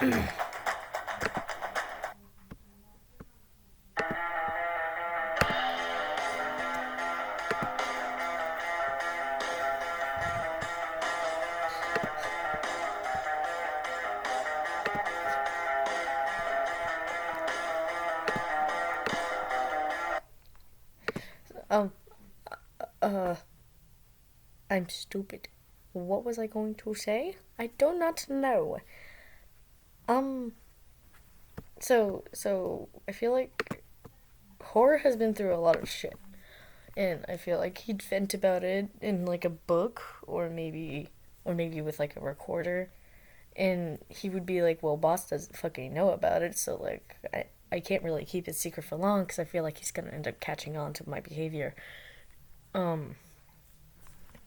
Um, uh, I'm stupid. What was I going to say? I do not know. Um, so I feel like horror has been through a lot of shit, and I feel like he'd vent about it in like a book, or maybe with like a recorder, and he would be like, "Well, boss doesn't fucking know about it, so like I can't really keep it secret for long because I feel like he's gonna end up catching on to my behavior." Um,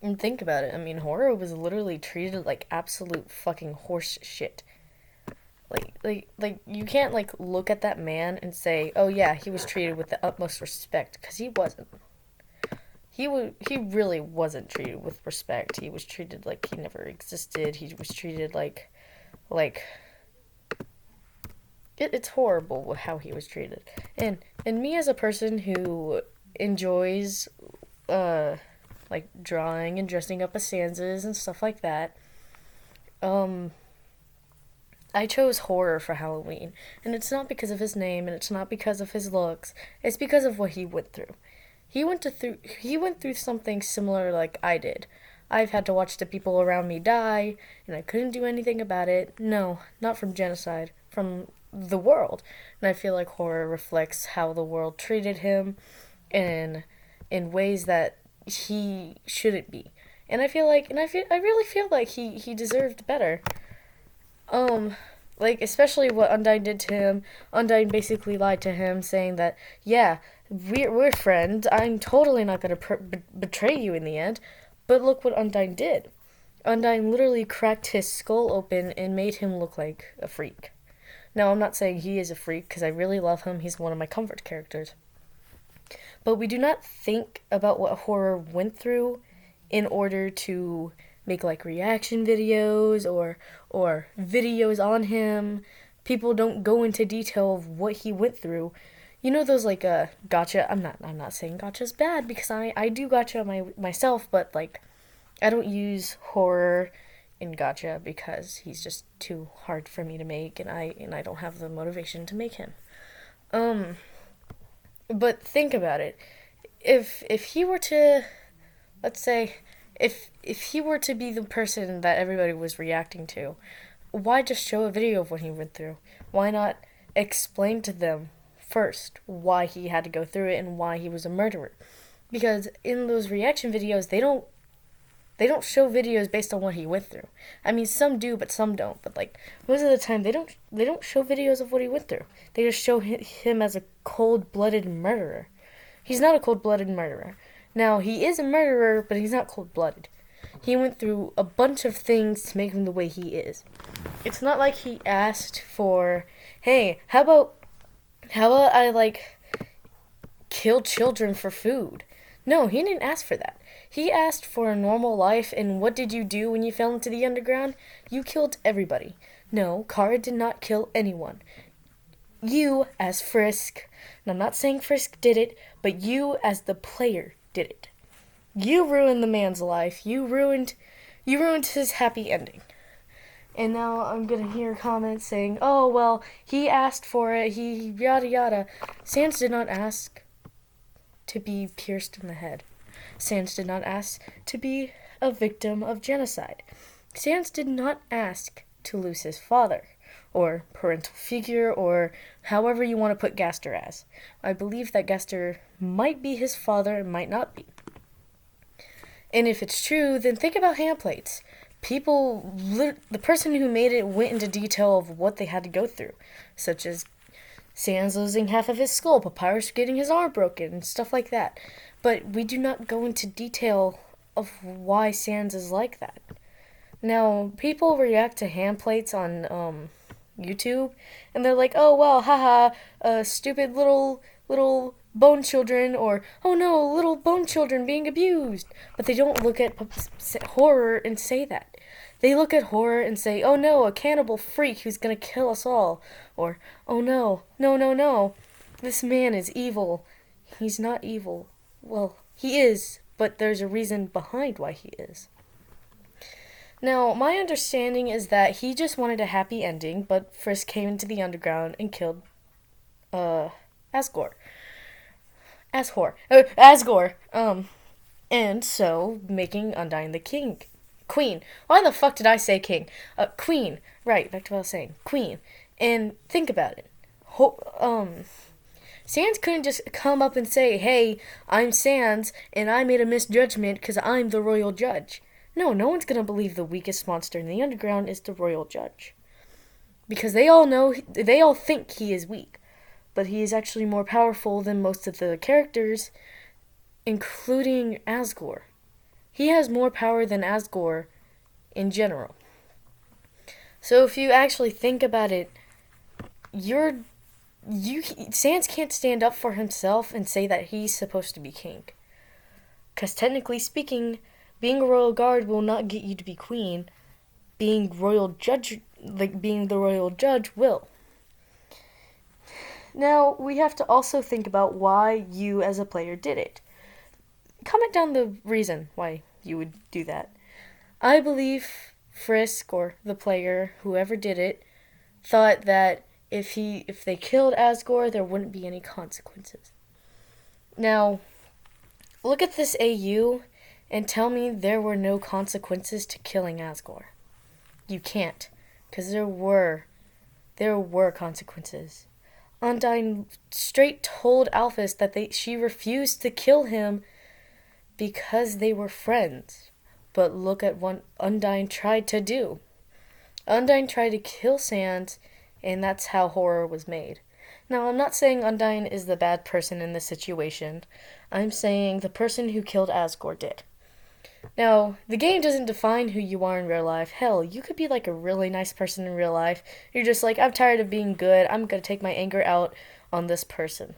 and think about it. I mean, horror was literally treated like absolute fucking horse shit. Like you can't like look at that man and say, "Oh yeah, he was treated with the utmost respect," because he wasn't. He really wasn't treated with respect. He was treated like he never existed. He was treated like it's horrible how he was treated. And me as a person who enjoys uh like drawing and dressing up as Sansas and stuff like that, um I chose horror for Halloween, and it's not because of his name, and it's not because of his looks. It's because of what he went through. He went through something similar like I did. I've had to watch the people around me die, and I couldn't do anything about it. No, not from genocide, from the world. And I feel like horror reflects how the world treated him in ways that he shouldn't be. And I really feel like he deserved better. Um, like especially what Undyne did to him. Undyne basically lied to him, saying that yeah, we're friends. I'm totally not gonna betray you in the end. But look what Undyne did. Undyne literally cracked his skull open and made him look like a freak. Now I'm not saying he is a freak because I really love him. He's one of my comfort characters. But we do not think about what horror went through in order to make like reaction videos or videos on him. People don't go into detail of what he went through. You know those like gotcha. I'm not saying gotcha's bad because I do gotcha myself, but like I don't use horror in gotcha because he's just too hard for me to make, and I don't have the motivation to make him. Um, but think about it. If he were to, let's say, if he were to be the person that everybody was reacting to, why just show a video of what he went through? Why not explain to them first why he had to go through it and why he was a murderer? Because in those reaction videos, they don't show videos based on what he went through. I mean, some do, but some don't. But like most of the time, they don't show videos of what he went through. They just show him as a cold-blooded murderer. He's not a cold-blooded murderer. Now he is a murderer, but he's not cold-blooded. He went through a bunch of things to make him the way he is. It's not like he asked for, hey, how about I like kill children for food? No, he didn't ask for that. He asked for a normal life, and what did you do when you fell into the underground? You killed everybody. No, Kara did not kill anyone. You, as Frisk, and I'm not saying Frisk did it, but you, as the player, did it. You ruined the man's life. You ruined his happy ending. And now I'm gonna hear comments saying, "Oh well, he asked for it. He yada yada." Sans did not ask to be pierced in the head. Sans did not ask to be a victim of genocide. Sans did not ask to lose his father, or parental figure, or however you want to put Gaster as. I believe that Gaster might be his father and might not be. And if it's true, then think about hand plates. The person who made it went into detail of what they had to go through, such as Sans losing half of his skull, Papyrus getting his arm broken, and stuff like that. But we do not go into detail of why Sans is like that. Now, people react to hand plates on YouTube, and they're like, "Oh well, haha, stupid little bone children," or "Oh no, little bone children being abused." But they don't look at horror and say that. They look at horror and say, oh no, a cannibal freak who's gonna kill us all. Or, oh no, no, no, no, this man is evil. He's not evil. Well, he is, but there's a reason behind why he is. Now, my understanding is that he just wanted a happy ending, but Frisk came into the underground and killed, Asgore. Asgore. And so, making Undyne the queen. Why the fuck did I say king? Queen. Right, back to what I was saying. Queen. And think about it. Sans couldn't just come up and say, hey, I'm Sans, and I made a misjudgment because I'm the royal judge. No one's gonna believe the weakest monster in the underground is the royal judge. Because they all think he is weak. But he is actually more powerful than most of the characters, including Asgore. He has more power than Asgore in general. So if you actually think about it, Sans can't stand up for himself and say that he's supposed to be king. Because technically speaking, being a royal guard will not get you to be queen. Being the royal judge will. Now, we have to also think about why you as a player did it. Comment down the reason why you would do that. I believe Frisk, or the player, whoever did it, thought that if they killed Asgore, there wouldn't be any consequences. Now, look at this AU and tell me there were no consequences to killing Asgore. You can't, because there were consequences. Undyne straight told Alphys that she refused to kill him because they were friends. But look at what Undyne tried to do. Undyne tried to kill Sans, and that's how horror was made. Now, I'm not saying Undyne is the bad person in this situation. I'm saying the person who killed Asgore did. Now, the game doesn't define who you are in real life. Hell, you could be like a really nice person in real life. You're just like, I'm tired of being good. I'm going to take my anger out on this person.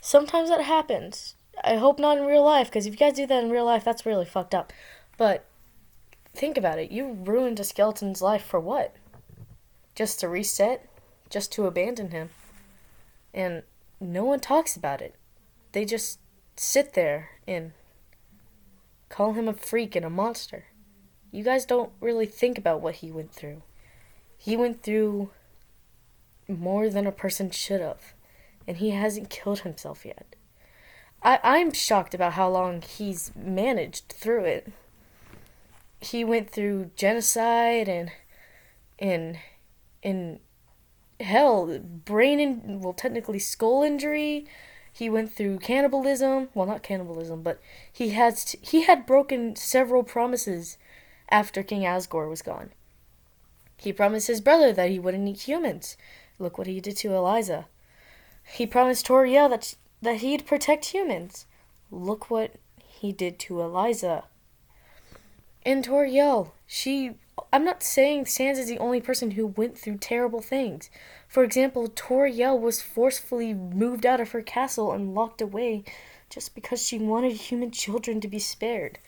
Sometimes that happens. I hope not in real life, because if you guys do that in real life, that's really fucked up. But think about it. You ruined a skeleton's life for what? Just to reset? Just to abandon him? And no one talks about it. They just sit there and call him a freak and a monster. You guys don't really think about what he went through. He went through more than a person should have. And he hasn't killed himself yet. I'm shocked about how long he's managed through it. He went through genocide and hell, technically skull injury. He went through cannibalism. Well, not cannibalism, but he had broken several promises after King Asgore was gone. He promised his brother that he wouldn't eat humans. Look what he did to Eliza. He promised Toriel that he'd protect humans. Look what he did to Eliza. And Toriel, I'm not saying Sans is the only person who went through terrible things. For example, Toriel was forcefully moved out of her castle and locked away just because she wanted human children to be spared.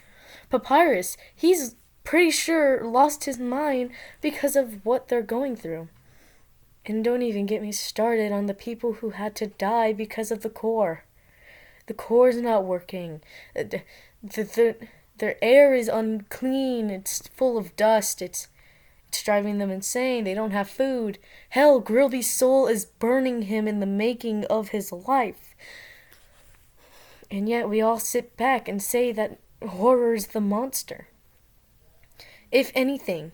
Papyrus, he's pretty sure lost his mind because of what they're going through. And don't even get me started on the people who had to die because of the core. The core's not working. Their air is unclean. It's full of dust. It's driving them insane. They don't have food. Hell, Grilby's soul is burning him in the making of his life. And yet we all sit back and say that horror's the monster. If anything,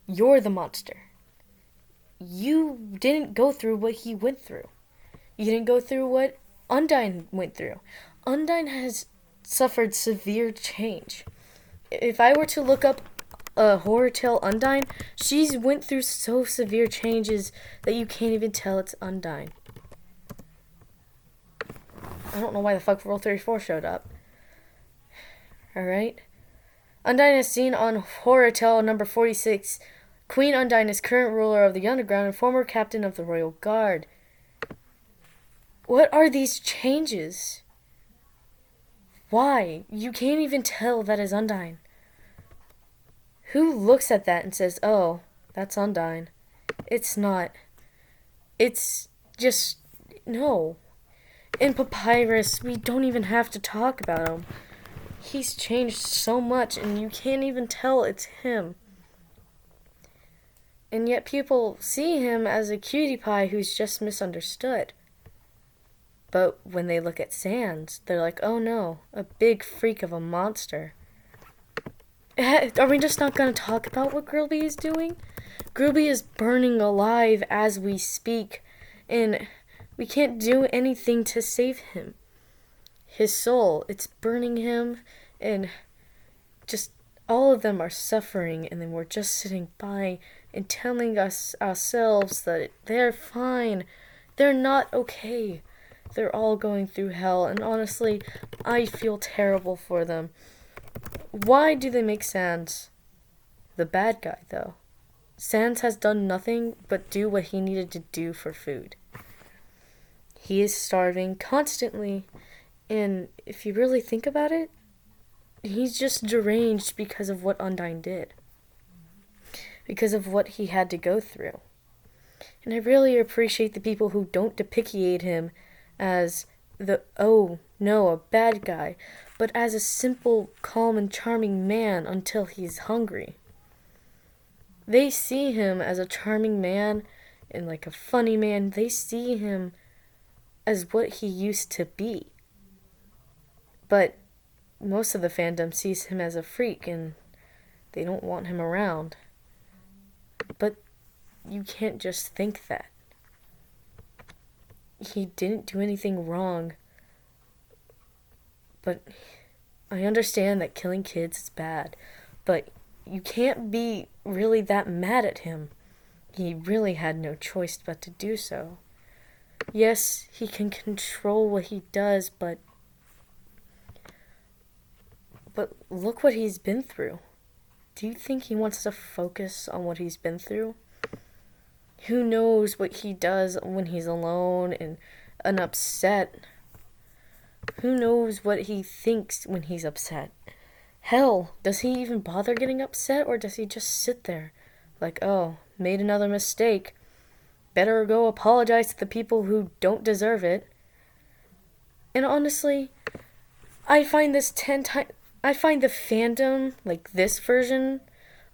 you're the monster. You didn't go through what he went through. You didn't go through what Undyne went through. Undyne has suffered severe change. If I were to look up a HorrorTale Undyne, she's went through so severe changes that you can't even tell it's Undyne. I don't know why the fuck Rule 34 showed up. Alright. Undyne is seen on HorrorTale number 46. Queen Undyne is current ruler of the Underground and former captain of the Royal Guard. What are these changes? Why? You can't even tell that is Undyne. Who looks at that and says, oh, that's Undyne? It's not. It's just. No. In Papyrus, we don't even have to talk about him. He's changed so much, and you can't even tell it's him. And yet people see him as a cutie pie who's just misunderstood. But when they look at Sans, they're like, oh no, a big freak of a monster. Are we just not going to talk about what Grilby is doing? Grilby is burning alive as we speak, and we can't do anything to save him. His soul, it's burning him, and just all of them are suffering, and then we're just sitting by and telling us ourselves that they're fine. They're not okay. They're all going through hell, and honestly, I feel terrible for them. Why do they make Sans the bad guy, though? Sans has done nothing but do what he needed to do for food. He is starving constantly, and if you really think about it, he's just deranged because of what Undyne did. Because of what he had to go through. And I really appreciate the people who don't depict him as the, oh no, a bad guy, but as a simple, calm, and charming man until he's hungry. They see him as a charming man and like a funny man. They see him as what he used to be. But most of the fandom sees him as a freak and they don't want him around. But you can't just think that. He didn't do anything wrong. But I understand that killing kids is bad. But you can't be really that mad at him. He really had no choice but to do so. Yes, he can control what he does, but look what he's been through. Do you think he wants to focus on what he's been through? Who knows what he does when he's alone and upset? Who knows what he thinks when he's upset? Hell, does he even bother getting upset, or does he just sit there like, oh, made another mistake. Better go apologize to the people who don't deserve it. And honestly, I find the fandom, like this version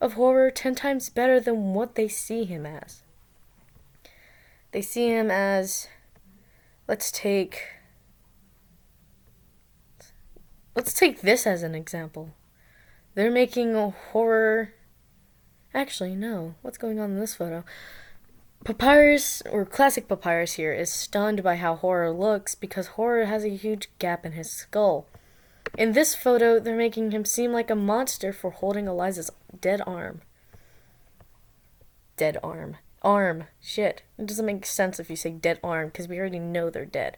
of horror, 10 times better than what they see him as. They see him as, let's take this as an example. They're making a horror. Actually, no. What's going on in this photo? Papyrus, or classic Papyrus here, is stunned by how horror looks because horror has a huge gap in his skull. In this photo, they're making him seem like a monster for holding Eliza's dead arm. Dead arm. Arm. Shit. It doesn't make sense if you say dead arm, because we already know they're dead.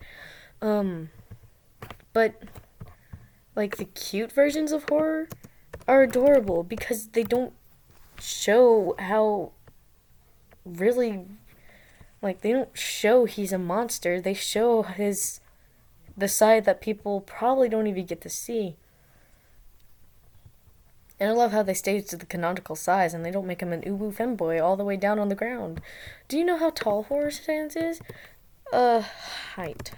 But, like, the cute versions of horror are adorable because they don't show how really, like, they don't show he's a monster. They show the side that people probably don't even get to see. And I love how they stay to the canonical size and they don't make him an uwu femboy all the way down on the ground. Do you know how tall Horror Sans is? Height.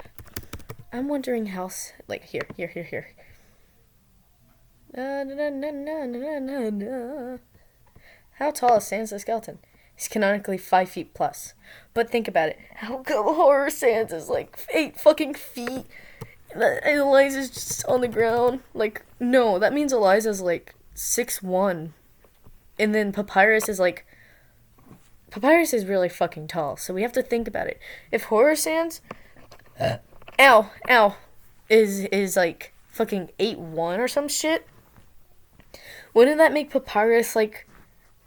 I'm wondering how, like, here. How tall is Sans the Skeleton? He's canonically 5 feet plus. But think about it. How come Horror Sans is like 8 fucking feet? And Eliza's just on the ground? Like, no, that means Eliza's like 6'1". And then Papyrus is really fucking tall. So we have to think about it. If Horror Sans is like fucking 8'1" or some shit, wouldn't that make Papyrus like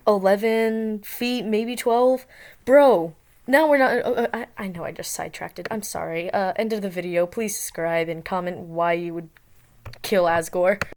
11 feet, maybe 12? Bro, now we're not... I know I just sidetracked it. I'm sorry. End of the video. Please subscribe and comment why you would kill Asgore.